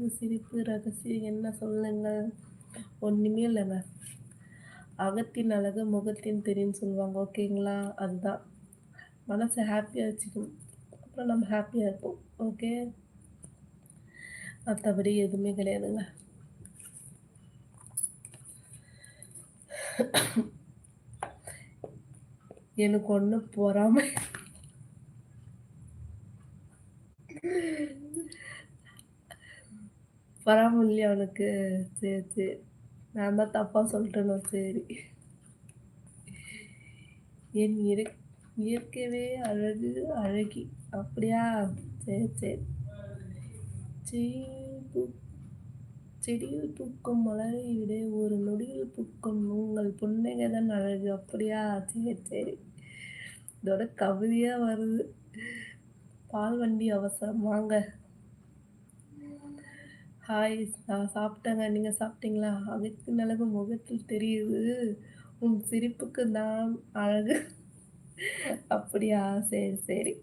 அழகு சிரிப்பு ரகசியம் என்ன சொல்லுங்கள்? ஒண்ணுமே இல்லைங்க. அகத்தின் அழகு முகத்தின் தெரியும்னு சொல்லுவாங்க. ஓகேங்களா? அதுதான். மனச ஹாப்பியா வச்சுக்கணும். அப்புறம் நம்ம ஹாப்பியா இருப்போம். ஓகே. மத்தபடி எதுவுமே கிடையாதுங்க. எனக்கு ஒண்ணும் பொறாமை பொறாம இல்லையா உனக்கு? சரி, சரி. நான் தான் தப்பா சொல்லிட்டேனோ? சரி. என் இயற்கையவே அழகு அழகி. அப்படியா? சரி, சரி. செ பூ செடியில் பூக்கும் மலரை விட ஒரு நொடியில் பூக்கும் உங்கள் புன்னகை தான் அழகு. அப்படியா? சரி, சரி. இதோட கவிதையா வருது. பால் வண்டி அவசரம் வாங்க. ஹாய், நான் சாப்பிட்டேங்க. நீங்க சாப்பிட்டீங்களா? அகத்தின் அழகு முகத்தில் தெரியுது. உன் சிரிப்புக்கு நான் அழகு. அப்படியா? சரி, சரி.